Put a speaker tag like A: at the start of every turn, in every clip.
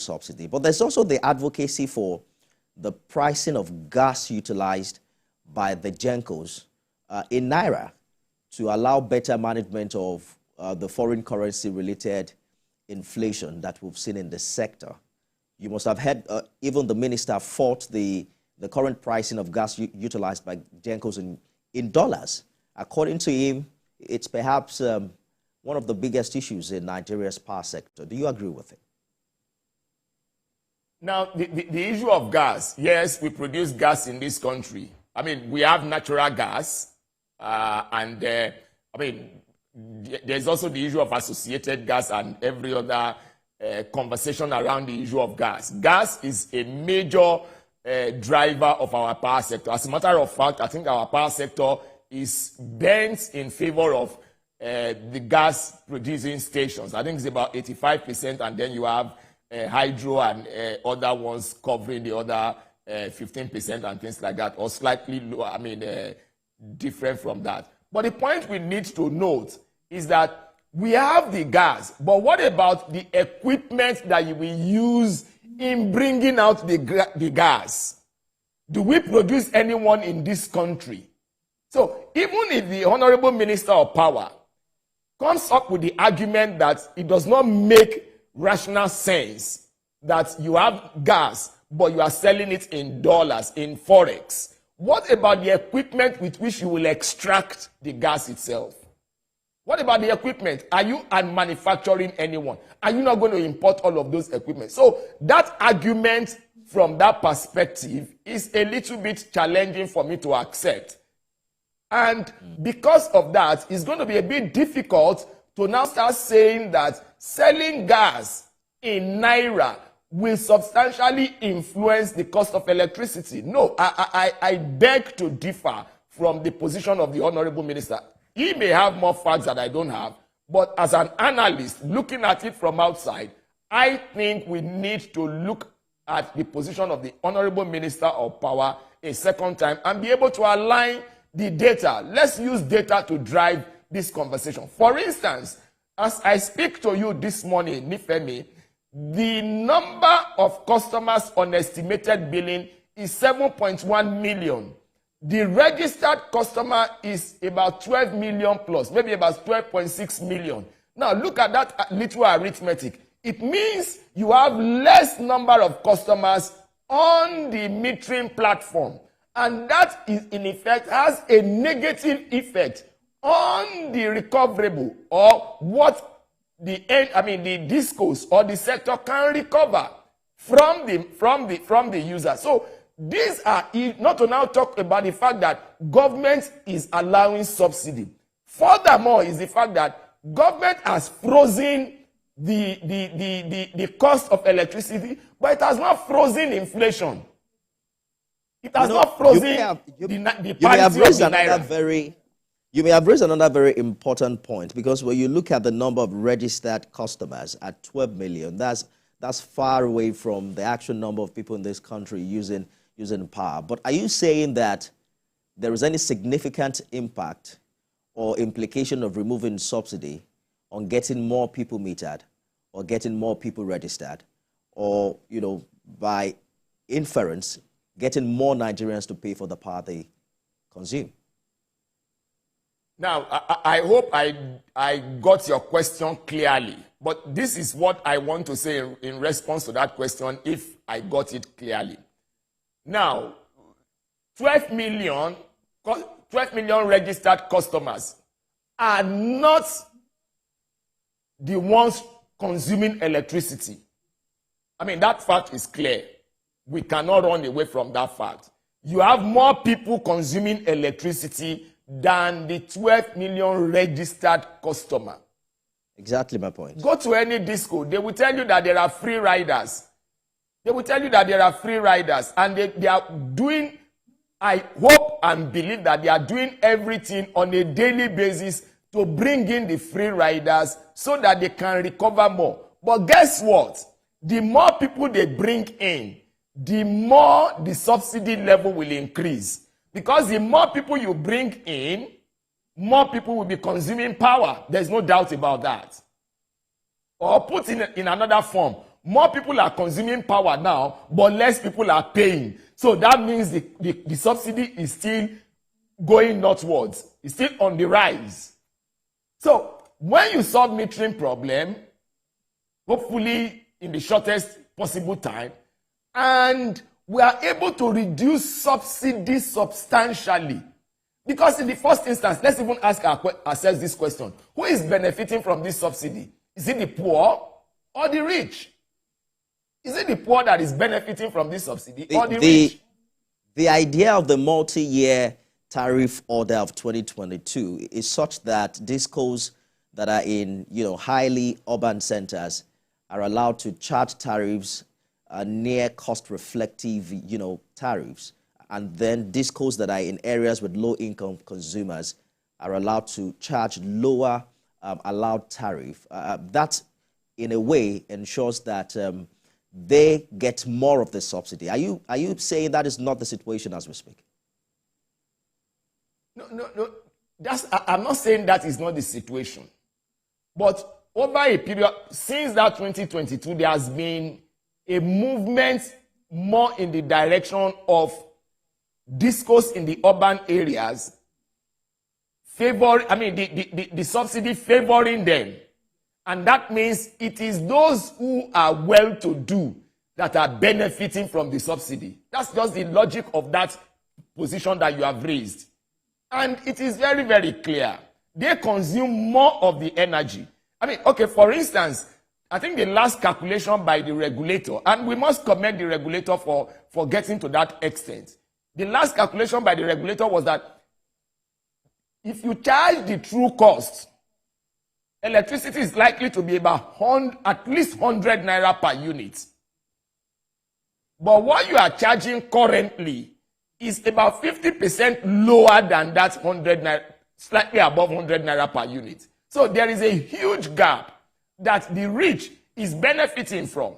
A: subsidy. But there's also the advocacy for the pricing of gas utilized by the GENCOs in Naira to allow better management of the foreign currency related inflation that we've seen in the sector. You must have heard even the minister fought the current pricing of gas utilized by GENCOs in dollars. According to him, it's perhaps one of the biggest issues in Nigeria's power sector. Do you agree with it?
B: Now, the issue of gas, yes, we produce gas in this country. I mean, we have natural gas, there's also the issue of associated gas and every other conversation around the issue of gas. Gas is a major driver of our power sector. As a matter of fact, I think our power sector is bent in favor of the gas producing stations. I think it's about 85%, and then you have hydro and other ones covering the other 15% and things like that, or slightly lower, different from that. But the point we need to note is that we have the gas, but what about the equipment that we use in bringing out the gas? Do we produce anyone in this country? So even if the Honorable Minister of Power comes up with the argument that it does not make rational sense that you have gas, but you are selling it in dollars, in forex, what about the equipment with which you will extract the gas itself? What about the equipment? Are you manufacturing anyone? Are you not going to import all of those equipment? So that argument from that perspective is a little bit challenging for me to accept. And because of that, it's going to be a bit difficult to now start saying that selling gas in Naira will substantially influence the cost of electricity. No, I beg to differ from the position of the Honorable Minister. He may have more facts that I don't have, but as an analyst, looking at it from outside, I think we need to look at the position of the Honorable Minister of Power a second time and be able to align the data. Let's use data to drive this conversation. For instance, as I speak to you this morning, Nifemi, the number of customers on estimated billing is 7.1 million. The registered customer is about 12 million plus, maybe about 12.6 million. Now look at that little arithmetic. It means you have less number of customers on the metering platform. And that is, in effect, has a negative effect on the recoverable, or what the discos or the sector can recover from the user. So these are, not to now talk about the fact that government is allowing subsidy. Furthermore, is the fact that government has frozen the cost of electricity, but it has not frozen inflation. It has not frozen the parity of the Naira.
A: You may have raised another very important point, because when you look at the number of registered customers at 12 million, that's far away from the actual number of people in this country using power. But are you saying that there is any significant impact or implication of removing subsidy on getting more people metered or getting more people registered, or, by inference, getting more Nigerians to pay for the power they consume?
B: Now, I hope I got your question clearly, but this is what I want to say in response to that question, if I got it clearly. Now, 12 million registered customers are not the ones consuming electricity. That fact is clear. We cannot run away from that fact. You have more people consuming electricity than the 12 million registered customer.
A: Exactly my point.
B: Go to any disco, they will tell you that there are free riders. They will tell you that there are free riders, and they are doing, I hope and believe that they are doing everything on a daily basis to bring in the free riders so that they can recover more. But guess what? The more people they bring in, the more the subsidy level will increase. Because the more people you bring in, more people will be consuming power. There's no doubt about that. Or put in another form, more people are consuming power now, but less people are paying. So that means the subsidy is still going northwards. It's still on the rise. So when you solve metering problem, hopefully in the shortest possible time, and we are able to reduce subsidy substantially. Because in the first instance, let's even ask ourselves this question. Who is benefiting from this subsidy? Is it the poor or the rich? Is it the poor that is benefiting from this subsidy or the rich?
A: The idea of the multi-year tariff order of 2022 is such that discos that are in, highly urban centers are allowed to charge tariffs near cost-reflective, tariffs. And then discos that are in areas with low-income consumers are allowed to charge lower allowed tariff. That, in a way, ensures that they get more of the subsidy. Are you saying that is not the situation as we speak?
B: No. I'm not saying that is not the situation. But over a period, since that 2022, there has been a movement more in the direction of discos in the urban areas the subsidy favoring them. And that means it is those who are well-to-do that are benefiting from the subsidy. That's just the logic of that position that you have raised. And it is very, very clear. They consume more of the energy. For instance, I think the last calculation by the regulator, and we must commend the regulator for getting to that extent. The last calculation by the regulator was that if you charge the true cost, electricity is likely to be about at least 100 naira per unit. But what you are charging currently is about 50% lower than that 100 naira, slightly above 100 naira per unit. So there is a huge gap that the rich is benefiting from.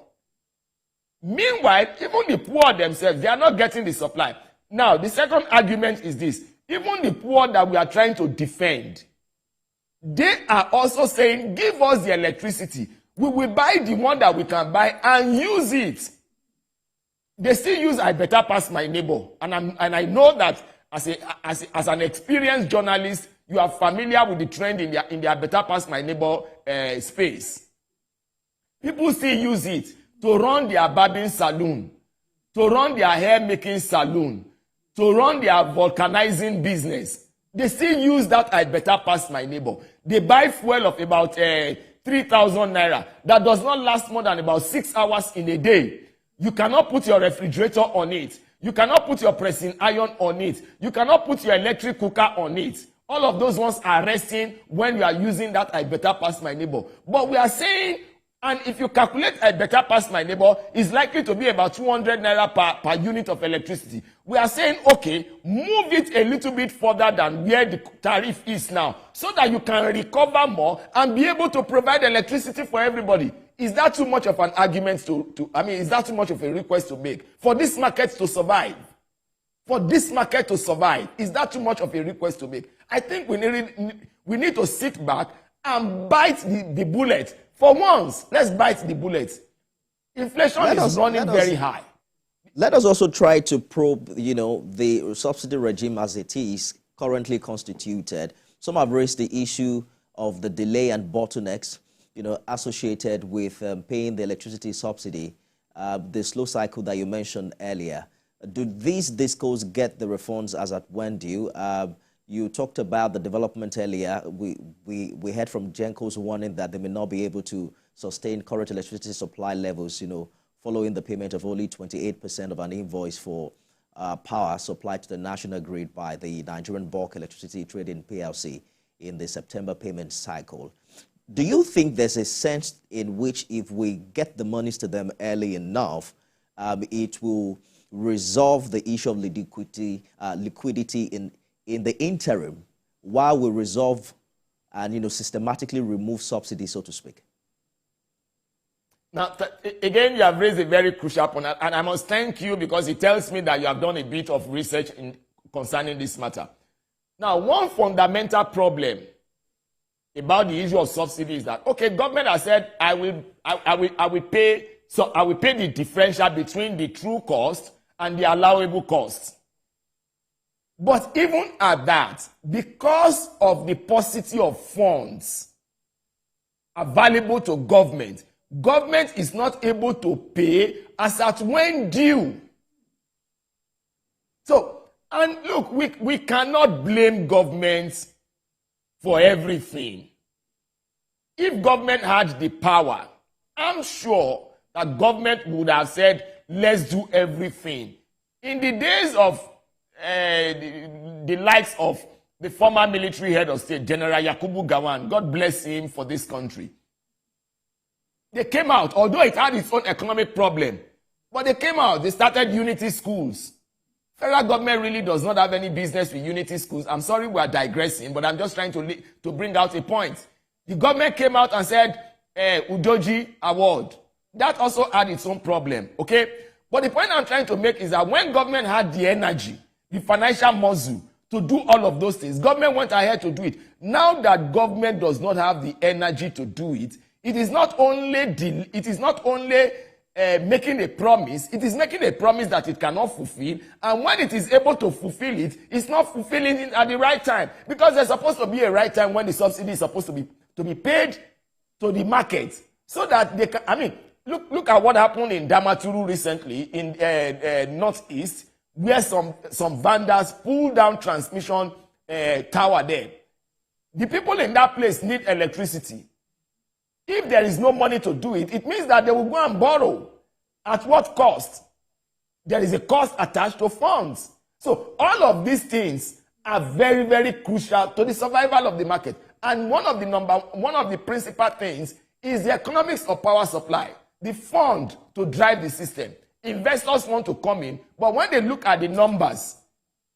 B: Meanwhile, even the poor themselves, they are not getting the supply. Now, the second argument is this. Even the poor that we are trying to defend, they are also saying, give us the electricity. We will buy the one that we can buy and use it. They still use I better pass my neighbor. And I know that as an experienced journalist, you are familiar with the trend in their better pass my neighbor space. People still use it to run their barbing salon, to run their hair making salon, to run their vulcanizing business. They still use that I better pass my neighbor. They buy fuel of about 3,000 naira that does not last more than about 6 hours in a day. You cannot put your refrigerator on it. You cannot put your pressing iron on it. You cannot put your electric cooker on it. All of those ones are resting when you are using that I better pass my neighbor. But we are saying, and if you calculate I better pass my neighbor, it's likely to be about 200 naira per unit of electricity. We are saying, okay, move it a little bit further than where the tariff is now, so that you can recover more and be able to provide electricity for everybody. Is that too much of an argument is that too much of a request to make? For this market to survive? For this market to survive, is that too much of a request to make? I think we need to sit back and bite the bullet. For once, let's bite the bullet. Inflation is running very high.
A: Let us also try to probe, the subsidy regime as it is currently constituted. Some have raised the issue of the delay and bottlenecks, associated with paying the electricity subsidy, the slow cycle that you mentioned earlier. Do these discos get the refunds as at when due? You talked about the development earlier. We heard from Genco's warning that they may not be able to sustain current electricity supply levels, following the payment of only 28% of an invoice for power supplied to the national grid by the Nigerian Bulk Electricity Trading PLC in the September payment cycle. Do you think there's a sense in which if we get the monies to them early enough, it will resolve the issue of liquidity in the interim while we resolve and systematically remove subsidies, so to speak?
B: Now, again, you have raised a very crucial point, and I must thank you because it tells me that you have done a bit of research concerning this matter. Now, one fundamental problem about the issue of subsidy is that, okay, government has said, I will pay So I will pay the differential between the true cost and the allowable cost. But even at that, because of the paucity of funds available to government, government is not able to pay as at when due. So, and look, we cannot blame government for everything. If government had the power, I'm sure that government would have said, let's do everything. In the days of the likes of the former military head of state, General Yakubu Gowon, God bless him for this country. They came out, although it had its own economic problem, but they came out, they started unity schools. Federal government really does not have any business with unity schools. I'm sorry we are digressing, but I'm just trying to bring out a point. The government came out and said, Udoji Award. That also had its own problem, okay? But the point I'm trying to make is that when government had the energy, the financial muscle to do all of those things, government went ahead to do it. Now that government does not have the energy to do it, it is not only making a promise, it is making a promise that it cannot fulfill, and when it is able to fulfill it, it's not fulfilling it at the right time, because there's supposed to be a right time when the subsidy is supposed to be paid to the market, so that they can, I mean, look at what happened in Damaturu recently in Northeast, where some vandals pulled down transmission tower there. The people in that place need electricity. If there is no money to do it, it means that they will go and borrow. At what cost? There is a cost attached to funds. So all of these things are very, very crucial to the survival of the market. And one of the principal things is the economics of power supply, the fund to drive the system. Investors want to come in, but when they look at the numbers,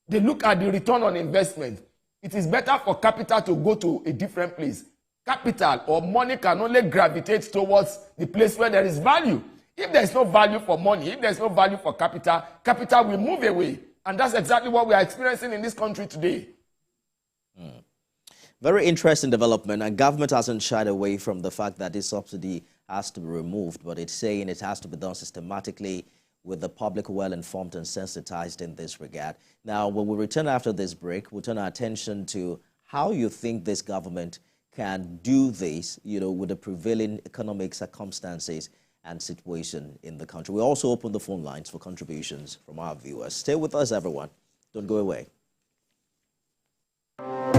B: they look at the return on investment, it is better for capital to go to a different place. Capital or money can only gravitate towards the place where there is value. If there is no value for money, if there is no value for capital, capital will move away. And that's exactly what we are experiencing in this country today.
A: Very interesting development, and government hasn't shied away from the fact that this subsidy has to be removed, but it's saying it has to be done systematically with the public well-informed and sensitized in this regard. Now, when we return after this break, we'll turn our attention to how you think this government can do this, with the prevailing economic circumstances and situation in the country. We also open the phone lines for contributions from our viewers. Stay with us, everyone. Don't go away.